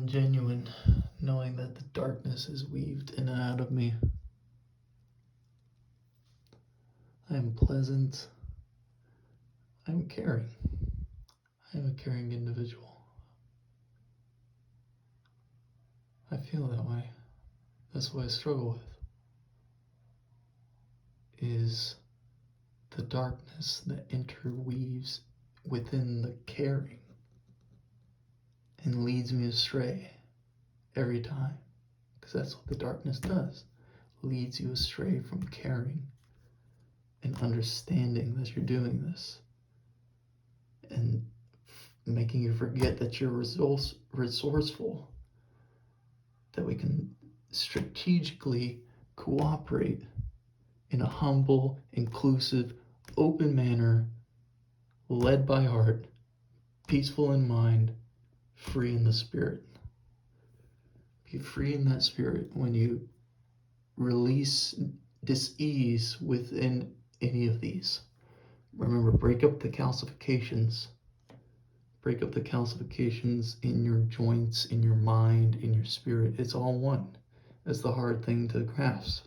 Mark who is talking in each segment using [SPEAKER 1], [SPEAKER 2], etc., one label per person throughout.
[SPEAKER 1] I'm genuine, knowing that the darkness is weaved in and out of me. I am pleasant. I'm caring. I am a caring individual. I feel that way. That's what I struggle with. Is the darkness that interweaves within the caring and leads me astray every time. Because that's what the darkness does. Leads you astray from caring and understanding that you're doing this. And making you forget that you're resourceful, that we can strategically cooperate in a humble, inclusive, open manner, led by heart, peaceful in mind, free in the spirit. Be free in that spirit when you release dis-ease within any of these. Remember, break up the calcifications. Break up the calcifications in your joints, in your mind, in your spirit. It's all one. That's the hard thing to grasp,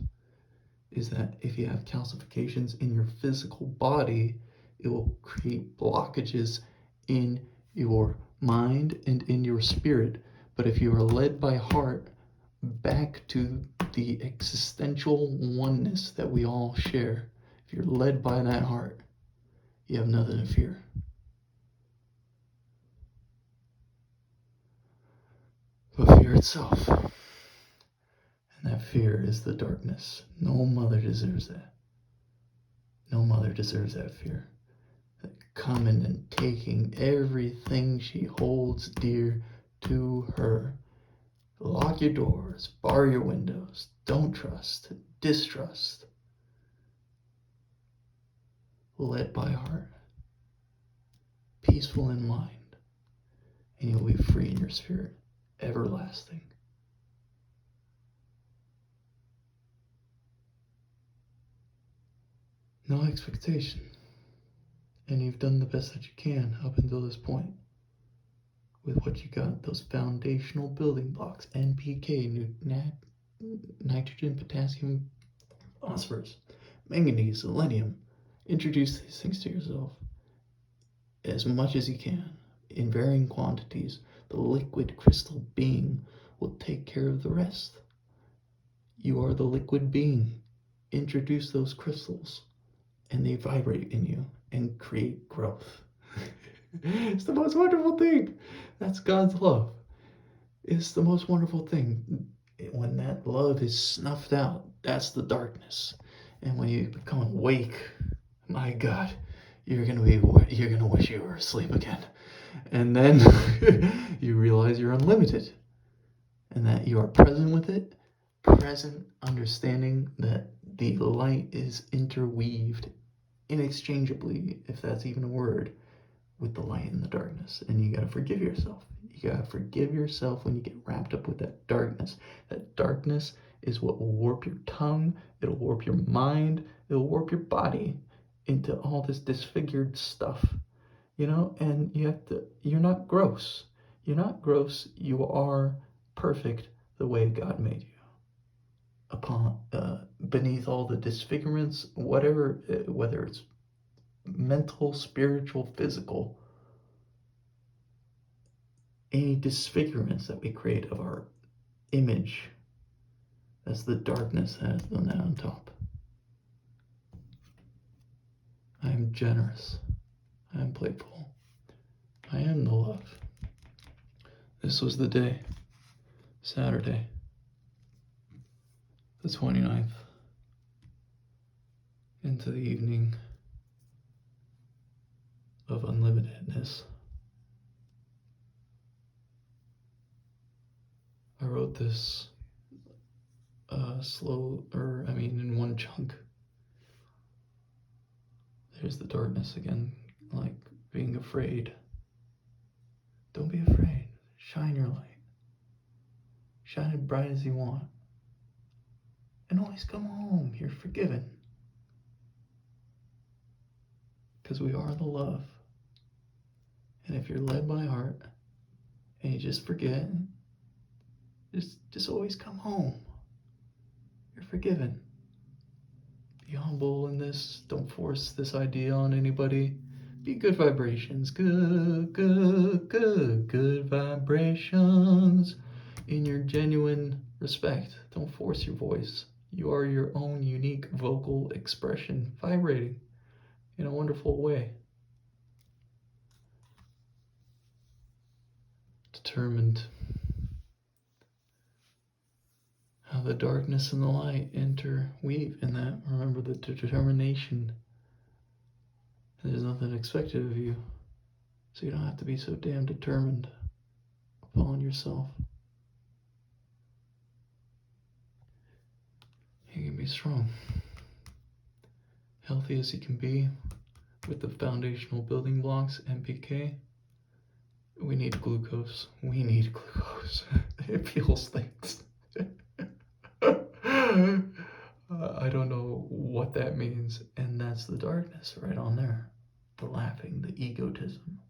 [SPEAKER 1] is that if you have calcifications in your physical body, it will create blockages in your mind and in your spirit. But if you are led by heart back to the existential oneness that we all share, if you're led by that heart, you have nothing to fear. But fear itself. And that fear is the darkness. No mother deserves that. No mother deserves that fear. That coming and taking everything she holds dear to her. Lock your doors, bar your windows, don't trust, distrust. Led by heart, peaceful in mind, and you'll be free in your spirit, everlasting. No expectation. And you've done the best that you can up until this point. With what you got, those foundational building blocks, NPK, nitrogen, potassium, phosphorus, manganese, selenium. Introduce these things to yourself as much as you can, in varying quantities. The liquid crystal being will take care of the rest. You are the liquid being. Introduce those crystals, and they vibrate in you and create growth. It's the most wonderful thing. That's God's love. It's the most wonderful thing. When that love is snuffed out, that's the darkness. And when you become awake, my God, you're gonna wish you were asleep again. And then you realize you're unlimited, and that you are present with it, present understanding that the light is interweaved inexchangeably, if that's even a word, with the light and the darkness. And you gotta forgive yourself. You gotta forgive yourself when you get wrapped up with that darkness. That darkness is what will warp your tongue, it'll warp your mind, it'll warp your body into all this disfigured stuff, and you're not gross. You're not gross, you are perfect the way God made you. Beneath all the disfigurements, whatever, whether it's mental, spiritual, physical, any disfigurements that we create of our image, that's the darkness that is on top. I am generous. I am playful. I am the love. This was the day, Saturday, the 29th, into the evening of unlimitedness. I wrote this in one chunk. There's the darkness again, like being afraid. Don't be afraid. Shine your light. Shine as bright as you want. And always come home. You're forgiven. Because we are the love. And if you're led by heart and you just forget, Just always come home. You're forgiven. Be humble in this. Don't force this idea on anybody. Be good vibrations. Good vibrations. In your genuine respect. Don't force your voice. You are your own unique vocal expression, vibrating in a wonderful way. Determined. How the darkness and the light interweave in that. Remember the determination. There's nothing expected of you, so you don't have to be so damn determined upon yourself. You can be strong, healthy as you can be, with the foundational building blocks, NPK. We need glucose. It feels things. I don't know what that means, and that's the darkness right on there. The laughing, the egotism.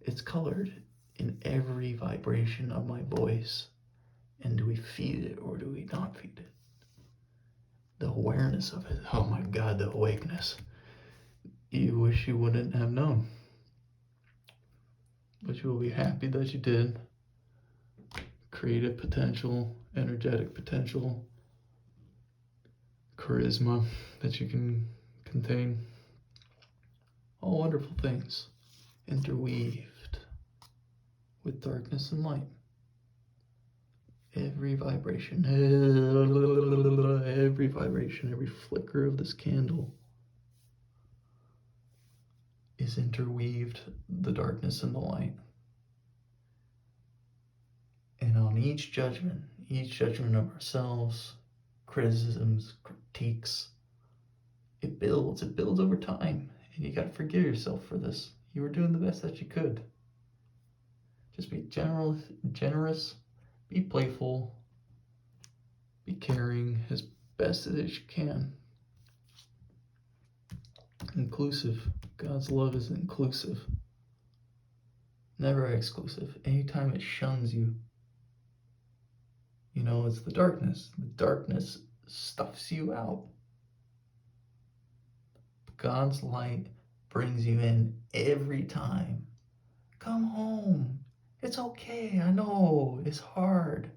[SPEAKER 1] It's colored in every vibration of my voice. And do we feed it or do we not feed it? The awareness of it. Oh my God, the awakeness. You wish you wouldn't have known. But you will be happy that you did. Creative potential, energetic potential, charisma that you can contain. All wonderful things interweaved with darkness and light. Every vibration, every flicker of this candle is interweaved the darkness and the light. And on each judgment of ourselves, criticisms, critiques, it builds over time. And you gotta forgive yourself for this. You were doing the best that you could. Just be generous, be playful, be caring as best as you can. Inclusive. God's love is inclusive, never exclusive. Anytime it shuns you, you know, it's the darkness. The darkness stuffs you out. God's light brings you in every time. Come home. It's okay. I know it's hard,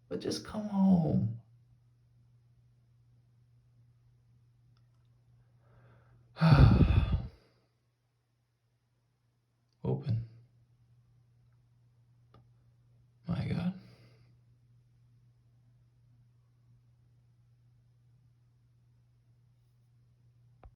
[SPEAKER 1] but just come home.